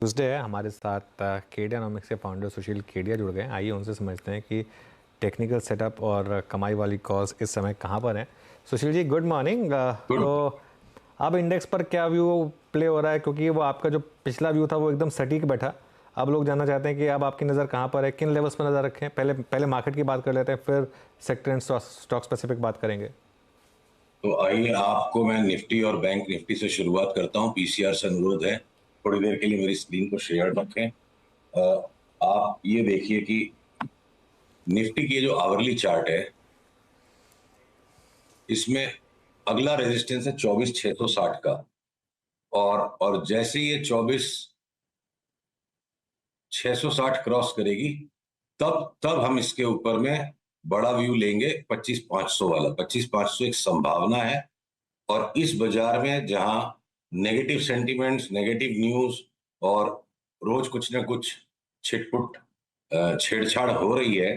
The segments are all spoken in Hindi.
ट्यूसडे है। हमारे साथ केडियानॉमिक्स के फाउंडर सुशील केडिया जुड़ गए हैं। आइए उनसे समझते हैं कि टेक्निकल सेटअप और कमाई वाली कॉज इस समय कहाँ पर है। Sushil ji, good morning. Good. तो अब इंडेक्स पर क्या व्यू प्ले हो रहा है, क्योंकि वो आपका जो पिछला व्यू था वो एकदम सटीक बैठा। अब लोग जानना चाहते हैं कि अब आपकी नज़र कहाँ पर है, किन लेवल्स पर नज़र रखें। पहले पहले मार्केट की बात कर लेते हैं, फिर सेक्टर एंड स्टॉक स्पेसिफिक बात करेंगे। तो आइए, आपको मैं निफ्टी और बैंक निफ्टी से शुरुआत करता हूं। पीसीआर से अनुरोध है, थोड़ी देर के लिए मेरी स्क्रीन को शेयर रखें। आप ये देखिए कि निफ्टी की जो आवरली चार्ट है, इसमें अगला रेजिस्टेंस है 24,660 का। और जैसे ये 24,660 क्रॉस करेगी, तब तब हम इसके ऊपर में बड़ा व्यू लेंगे 25,500 वाला। 25,500 एक संभावना है। और इस बाजार में जहां नेगेटिव सेंटिमेंट्स, नेगेटिव न्यूज और रोज कुछ ना कुछ छिटपुट छेड़छाड़ हो रही है,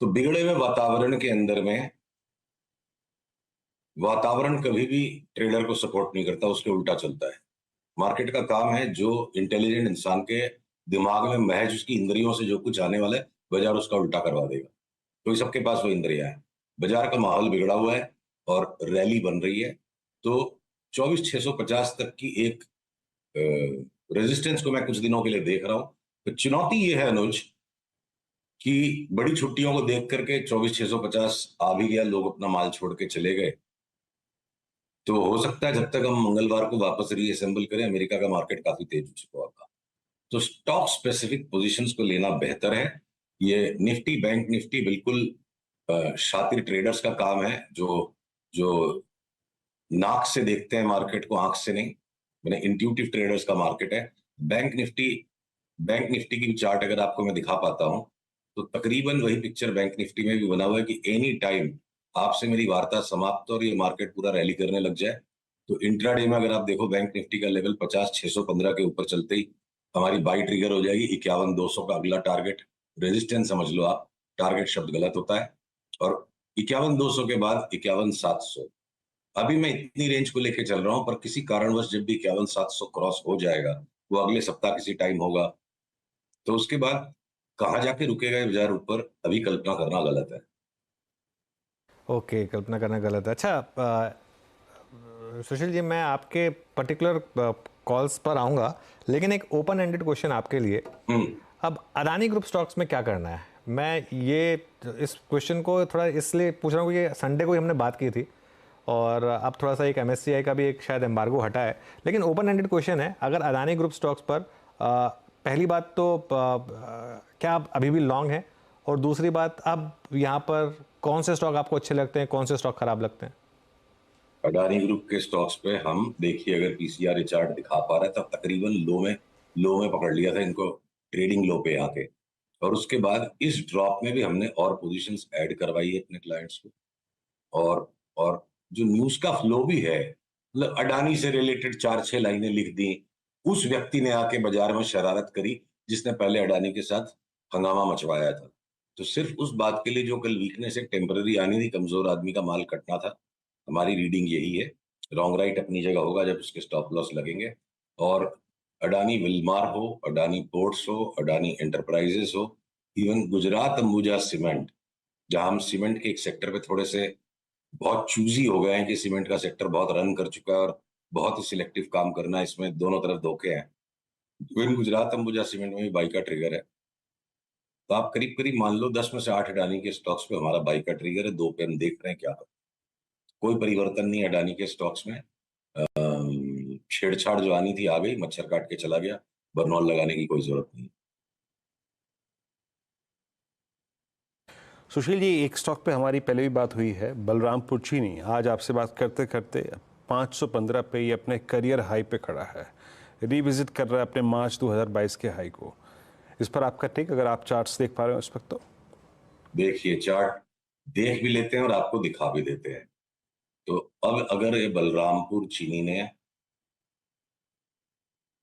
तो बिगड़े हुए वातावरण के अंदर में वातावरण कभी भी ट्रेडर को सपोर्ट नहीं करता, उसके उल्टा चलता है। मार्केट का काम है जो इंटेलिजेंट इंसान के दिमाग में महज उसकी इंद्रियों से जो कुछ आने वाला है, बाजार उसका उल्टा करवा देगा। क्योंकि सबके पास वो इंद्रियां हैं। बाजार का माहौल बिगड़ा हुआ है और रैली बन रही है। तो 24,650 तक की एक रेजिस्टेंस को मैं कुछ दिनों के लिए देख रहा हूं। तो चुनौती ये है अनुज, कि बड़ी छुट्टियों को देख करके 24,650 आ भी गया, लोग अपना माल छोड़ के चले गए। तो हो सकता है जब तक हम मंगलवार को वापस रीअसेंबल करें, अमेरिका का मार्केट काफी तेज हो चुका होगा। तो स्टॉक स्पेसिफिक पोजीशंस को लेना बेहतर है। ये निफ्टी, बैंक निफ्टी बिल्कुल शातिर ट्रेडर्स का काम है, जो जो नाक से देखते हैं मार्केट को, आंख से नहीं। मैंने इंट्यूटिव ट्रेडर्स का मार्केट है। बैंक निफ्टी बैंक निफ्टी की चार्ट अगर आपको मैं दिखा पाता हूं, तो तकरीबन वही पिक्चर बैंक निफ्टी में भी बना हुआ है कि एनी टाइम आपसे मेरी वार्ता समाप्त और ये मार्केट पूरा रैली करने लग जाए, तो इंट्राडे में अगर आप देखो, बैंक निफ्टी का लेवल 50,615 के ऊपर चलते ही हमारी बाई ट्रिगर हो जाएगी। 51,200 का अगला टारगेट, रेजिस्टेंस समझ लो आप, टारगेट शब्द गलत होता है। और 51,200 के बाद 51,700। अभी मैं इतनी रेंज को लेके चल रहा हूं, पर किसी कारणवश जब भी 51,700 क्रॉस हो जाएगा, वो अगले सप्ताह किसी टाइम होगा, तो उसके बाद कहाँ जाके रुकेगा ये बाजार ऊपर, अभी कल्पना करना गलत है। ओके, कल्पना करना गलत है। अच्छा, सुशील जी, मैं आपके पर्टिकुलर कॉल्स पर आऊँगा, लेकिन एक ओपन एंडेड क्वेश्चन आपके लिए। हम्म। अब अदानी ग्रुप स्टॉक्स में क्या करना है? मैं ये इस क्वेश्चन को थोड़ा इसलिए पूछ रहा हूँ कि संडे को ही हमने बात की थी, और अब थोड़ा सा एक एमएससीआई का भी एक शायद एम्बार्गो हटा है। लेकिन ओपन एंडेड क्वेश्चन है, अगर अदानी ग्रुप स्टॉक्स पर पहली बात तो क्या आप अभी भी लॉन्ग हैं? और दूसरी बात, अब यहाँ पर कौन से स्टॉक आपको अच्छे लगते हैं, कौन से स्टॉक खराब लगते हैं? अडानी ग्रुप के स्टॉक्स पे हम देखिए, अगर पीसीआर चार्ट दिखा पा रहा है, तब तकरीबन लो में पकड़ लिया था इनको, ट्रेडिंग लो पे आके। और उसके बाद इस ड्रॉप में भी हमने और पोजीशंस ऐड करवाई है अपने क्लाइंट्स को। और और जो न्यूज का फ्लो भी है, मतलब अडानी से रिलेटेड 4-6 लाइनें लिख दी, उस व्यक्ति ने आके बाजार में शरारत करी जिसने पहले अडानी के साथ हंगामा मचवाया था। तो सिर्फ उस बात के लिए जो कल वीकनेस एक टेम्पररी आनी थी, कमजोर आदमी का माल कटना था। हमारी रीडिंग यही है। रॉन्ग राइट अपनी जगह होगा जब उसके स्टॉप लॉस लगेंगे। और अडानी विलमार हो, अडानी पोर्ट्स हो, अडानी एंटरप्राइजेस हो, इवन गुजरात अंबुजा सीमेंट, जहां हम सीमेंट के एक सेक्टर पे थोड़े से बहुत चूजी हो गए हैं कि सीमेंट का सेक्टर बहुत रन कर चुका है और बहुत ही सिलेक्टिव काम करना है, इसमें दोनों तरफ धोखे हैं। इवन गुजरात अंबुजा सीमेंट में भी बाई का ट्रिगर है। तो आप करीब करीब मान लो 10 में से 8 अडानी के स्टॉक्स पे हमारा बाई का ट्रिगर है, 2 पे हम देख रहे हैं क्या होता है। कोई परिवर्तन नहीं अडानी के स्टॉक्स में। छेड़छाड़ जो आनी थी आ गई, मच्छर काट के चला गया, बरनौल लगाने की कोई जरूरत नहीं। सुशील जी, एक स्टॉक पे हमारी पहले भी बात हुई है, बलरामपुर चीनी। आज आपसे बात करते करते 515 पे ये अपने करियर हाई पे खड़ा है, रिविजिट कर रहा है अपने मार्च 2022 के हाई को। इस पर आपका टेक, अगर आप चार्ट्स देख पा रहे हो इस वक्त तो? देखिए, चार्ट देख भी लेते हैं और आपको दिखा भी देते हैं। तो अब अगर ये बलरामपुर चीनी ने,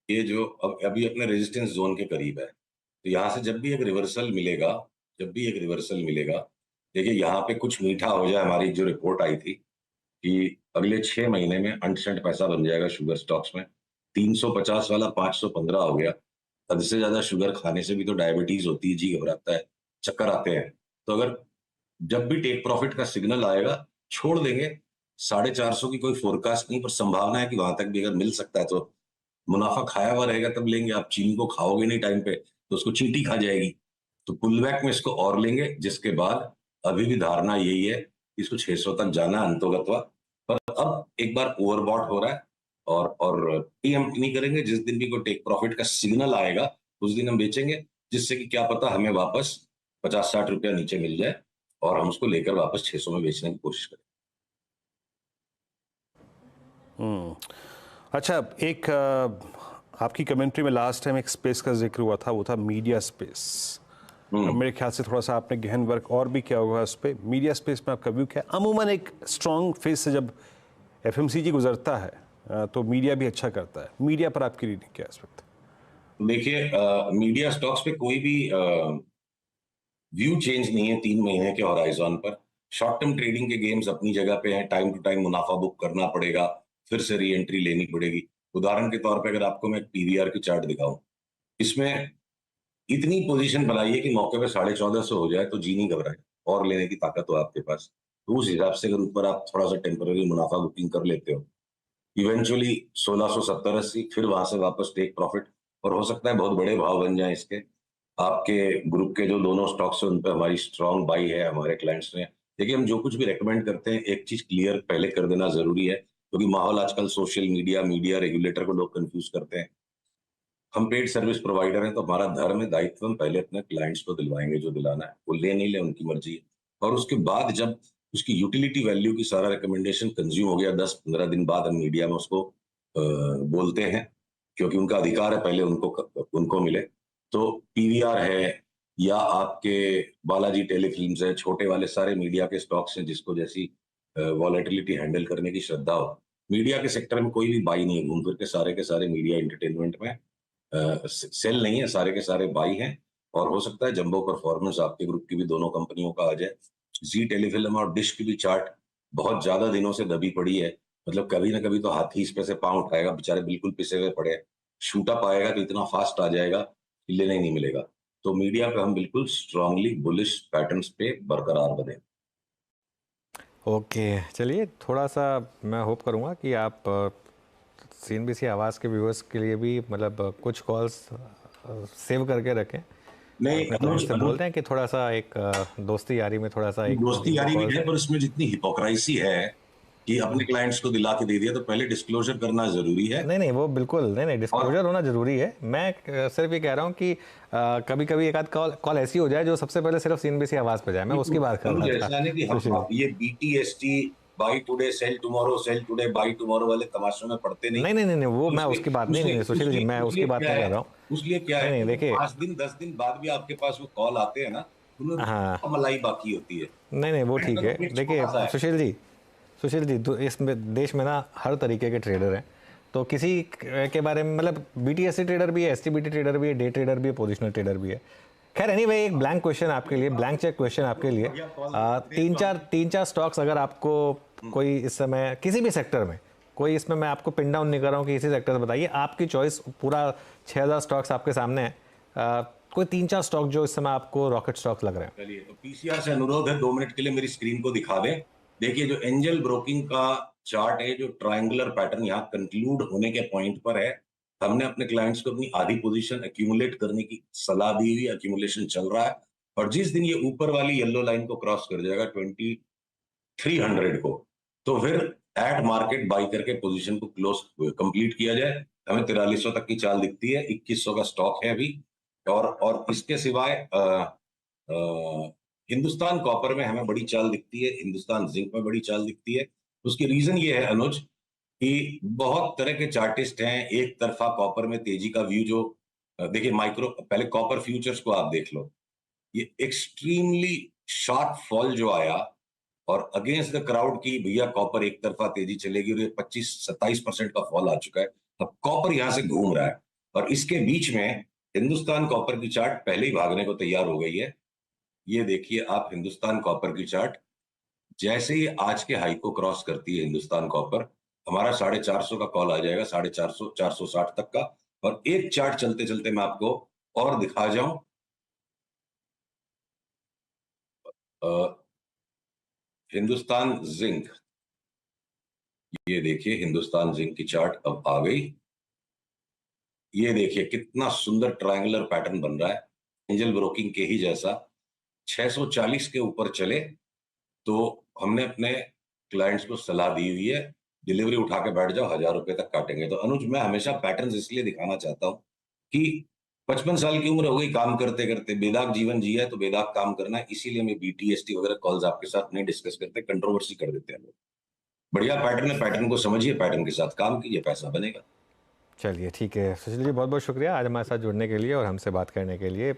ये जो अब अभी अपने रेजिस्टेंस जोन के करीब है, तो यहाँ से जब भी एक रिवर्सल मिलेगा, देखिए यहाँ पे कुछ मीठा हो जाए। हमारी जो रिपोर्ट आई थी कि अगले 6 महीने में 68 पैसा बन जाएगा शुगर स्टॉक्स में, 350 वाला 515 हो गया, हद से ज्यादा शुगर खाने से भी तो डायबिटीज होती है, जी घबराता है, चक्कर आते हैं। तो अगर जब भी टेक प्रॉफिट का सिग्नल आएगा छोड़ देंगे। 450 की कोई फोरकास्ट नहीं, पर संभावना है कि वहां तक भी अगर मिल सकता है तो मुनाफा खाया हुआ रहेगा तब लेंगे। आप चीनी को खाओगे नहीं टाइम पे तो उसको चींटी खा जाएगी। तो पुल बैक में इसको और लेंगे, जिसके बाद अभी भी धारणा यही है कि इसको 600 तक जाना है अंतोगत्वा। पर अब एक बार ओवरबॉट हो रहा है और प्रीएम्प्ट नहीं करेंगे। जिस दिन भी कोई टेक प्रॉफिट का सिग्नल आएगा उस दिन हम बेचेंगे, जिससे कि क्या पता हमें वापस 50-60 रुपया नीचे मिल जाए और हम उसको लेकर वापस 600 में बेचने की कोशिश करें। अच्छा, एक आपकी कमेंट्री में लास्ट टाइम एक स्पेस का जिक्र हुआ था, वो था मीडिया स्पेस। मेरे ख्याल से थोड़ा सा आपने गहन वर्क और भी किया होगा उस पर। मीडिया स्पेस में आपका व्यू क्या है? अमूमन एक स्ट्रॉन्ग फेस से जब एफएमसीजी गुजरता है तो मीडिया भी अच्छा करता है। मीडिया पर आपकी रीडिंग क्या है इस वक्त? देखिए, मीडिया स्टॉक्स पे कोई भी व्यू चेंज नहीं है 3 महीने के हॉराइजन पर। शॉर्ट टर्म ट्रेडिंग के गेम्स अपनी जगह पे हैं, टाइम टू टाइम मुनाफा बुक करना पड़ेगा, फिर से री एंट्री लेनी पड़ेगी। उदाहरण के तौर पे अगर आपको मैं पीवीआर की चार्ट दिखाऊं, इसमें इतनी पोजीशन बनाई है कि मौके पे 1450 हो जाए तो जी नहीं घबराए, और लेने की ताकत हो आपके पास। तो उस हिसाब से अगर ऊपर आप थोड़ा सा टेम्पररी मुनाफा बुकिंग कर लेते हो, इवेंचुअली 1670-80, फिर वहां से वापस टेक प्रॉफिट, और हो सकता है बहुत बड़े भाव बन जाए इसके। आपके ग्रुप के जो दोनों स्टॉक्स हैं उन पर हमारी स्ट्रांग बाई है हमारे क्लाइंट्स ने। देखिए, हम जो कुछ भी रेकमेंड करते हैं एक चीज क्लियर पहले कर देना जरूरी है, क्योंकि माहौल आजकल सोशल मीडिया मीडिया रेगुलेटर को लोग कंफ्यूज करते हैं। हम पेड सर्विस प्रोवाइडर हैं तो हमारा धर्म है, दायित्व हम पहले अपने क्लाइंट्स को दिलवाएंगे जो दिलाना है, वो ले नहीं ले उनकी मर्जी है। और उसके बाद जब उसकी यूटिलिटी वैल्यू की सारा रिकमेंडेशन कंज्यूम हो गया, 10-15 दिन बाद हम मीडिया में उसको बोलते हैं, क्योंकि उनका अधिकार है पहले उनको मिले। तो पीवीआर है या आपके बालाजी टेलीफिल्म्स है, छोटे वाले सारे मीडिया के स्टॉक्स हैं जिसको जैसी वॉलेटिलिटी हैंडल करने की श्रद्धा हो। मीडिया के सेक्टर में कोई भी बाई नहीं है, घूम फिर के सारे मीडिया एंटरटेनमेंट में सेल नहीं है, सारे के सारे बाई हैं। और हो सकता है जंबो परफॉर्मेंस आपके ग्रुप की भी दोनों कंपनियों का आ जाए। जी टेलीफिल्म और डिश की भी चार्ट बहुत ज्यादा दिनों से दबी पड़ी है, मतलब कभी ना कभी तो हाथी इस पे से पांव उठाएगा, बेचारे बिल्कुल पिसे हुए पड़े हैं। शूट अप आएगा तो इतना फास्ट आ जाएगा कि लेने ही नहीं मिलेगा। तो मीडिया पे हम बिल्कुल स्ट्रांगली बुलिश पैटर्न्स पे बरकरार बने। ओके, चलिए थोड़ा सा मैं होप करूँगा कि आप सीएनबीसी आवाज़ के व्यूअर्स के लिए भी मतलब कुछ कॉल्स सेव करके रखें। नहीं, अपने क्लाइंट से बोलते हैं कि थोड़ा सा एक दोस्ती यारी में थोड़ा सा एक दोस्ती यारी भी है, पर इसमें जितनी हिपोक्रेसी है कि अपने क्लाइंट्स को दिला के दे दिया, तो पहले डिस्क्लोजर करना जरूरी है। नहीं नहीं, वो बिल्कुल नहीं, डिस्क्लोजर होना जरूरी है। मैं सिर्फ ये कह रहा हूँ कि कभी कभी एक आध कॉल ऐसी हो जाए जो सबसे पहले सिर्फ सीएनबीसी आवाज़ पे जाए, मैं उसकी बात कर रहा था। नहीं कि हम ये BTST, buy today sell today buy tomorrow वाले तमाशों में पड़ते नहीं। नहीं नहीं नहीं, वो मैं उसकी बात नहीं, सुशील जी, मैं उसकी बात नहीं कर रहा हूँ। उसलिए क्या है, नहीं देखिए, 5 दिन 10 दिन बाद भी आपके पास वो कॉल आते हैं ना, उनमें हाँ, मलाई बाकी होती है। नहीं वो ठीक है। देखिए सुशील जी इस देश में ना हर तरीके के ट्रेडर हैं, तो किसी के बारे में मतलब बीटीएससी ट्रेडर भी है, एसटीबीटी ट्रेडर भी है, डे ट्रेडर भी है, पोजिशनल ट्रेडर भी है। खैर एनीवे, एक ब्लैंक क्वेश्चन आपके लिए, ब्लैंक चेक क्वेश्चन आपके लिए। तीन चार स्टॉक्स अगर आपको कोई इस समय किसी भी सेक्टर में कोई, इसमें मैं आपको पिन डाउन नहीं कर रहा हूँ कि इसी सेक्टर से बताइए, आपकी चॉइस, पूरा 6000 स्टॉक्स आपके सामने है, कोई 3-4 स्टॉक जो इस समय आपको रॉकेट स्टॉक्स लग रहे हैं। चलिए, तो पीसीआर से अनुरोध है 2 मिनट के लिए मेरी स्क्रीन को दिखा दें। देखिए, जो एंजल ब्रोकिंग का चार्ट है, जो ट्रायंगुलर पैटर्न यहाँ कंक्लूड होने के पॉइंट पर है, हमने अपने क्लाइंट्स को अपनी आधी पोजीशन एक्यूमुलेट करने की सलाह दी हुई, एक्यूमुलेशन चल रहा है। और जिस दिन ये ऊपर वाली येलो लाइन को क्रॉस कर जाएगा 2300 को, तो फिर एट मार्केट बाई करके पोजीशन को क्लोज कंप्लीट किया जाए। हमें 4300 तक की चाल दिखती है, 2100 का स्टॉक है अभी। और इसके सिवाय हिंदुस्तान कॉपर में हमें बड़ी चाल दिखती है, हिंदुस्तान जिंक में बड़ी चाल दिखती है। उसकी रीजन ये है अनुज कि बहुत तरह के चार्टिस्ट हैं। एक तरफा कॉपर में तेजी का व्यू जो देखिए, माइक्रो पहले कॉपर फ्यूचर्स को आप देख लो, ये एक्सट्रीमली शार्प फॉल जो आया और अगेंस्ट द क्राउड की भैया कॉपर एक तरफा तेजी चलेगी, और ये 25-27% का फॉल आ चुका है। अब कॉपर यहां से घूम रहा है, और इसके बीच में हिंदुस्तान कॉपर की चार्ट पहले ही भागने को तैयार हो गई है। ये देखिए आप हिंदुस्तान कॉपर की चार्ट, जैसे ही आज के हाई को क्रॉस करती है हिंदुस्तान कॉपर, हमारा 450 का कॉल आ जाएगा, 450 460 तक का। और एक चार्ट चलते चलते मैं आपको और दिखा जाऊं, हिंदुस्तान जिंक, ये देखिए हिंदुस्तान जिंक की चार्ट अब आ गई। ये देखिए कितना सुंदर ट्रायंगुलर पैटर्न बन रहा है, एंजल ब्रोकिंग के ही जैसा। 640 के ऊपर चले तो हमने अपने क्लाइंट्स को सलाह दी हुई है, डिलीवरी उठा के बैठ जाओ, 1000 रुपए तक काटेंगे। तो अनुज, मैं हमेशा पैटर्न्स इसलिए दिखाना चाहता हूँ कि 55 साल की उम्र हो गई काम करते करते, बेदाग जीवन जिया है तो बेदाग काम करना है, इसीलिए मैं BTST वगैरह कॉल्स आपके साथ नहीं डिस्कस करते, कंट्रोवर्सी कर देते हैं लोग। बढ़िया पैटर्न है, पैटर्न को समझिए, पैटर्न के साथ काम कीजिए, पैसा बनेगा। चलिए ठीक है सुशील जी, बहुत बहुत शुक्रिया आज हमारे साथ जुड़ने के लिए और हमसे बात करने के लिए।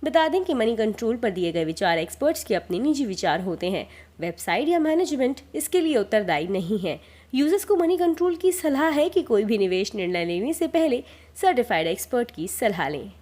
बता दें कि मनी कंट्रोल पर दिए गए विचार एक्सपर्ट्स के अपने निजी विचार होते हैं। वेबसाइट या मैनेजमेंट इसके लिए उत्तरदायी नहीं है। यूजर्स को मनी कंट्रोल की सलाह है कि कोई भी निवेश निर्णय लेने से पहले सर्टिफाइड एक्सपर्ट की सलाह लें।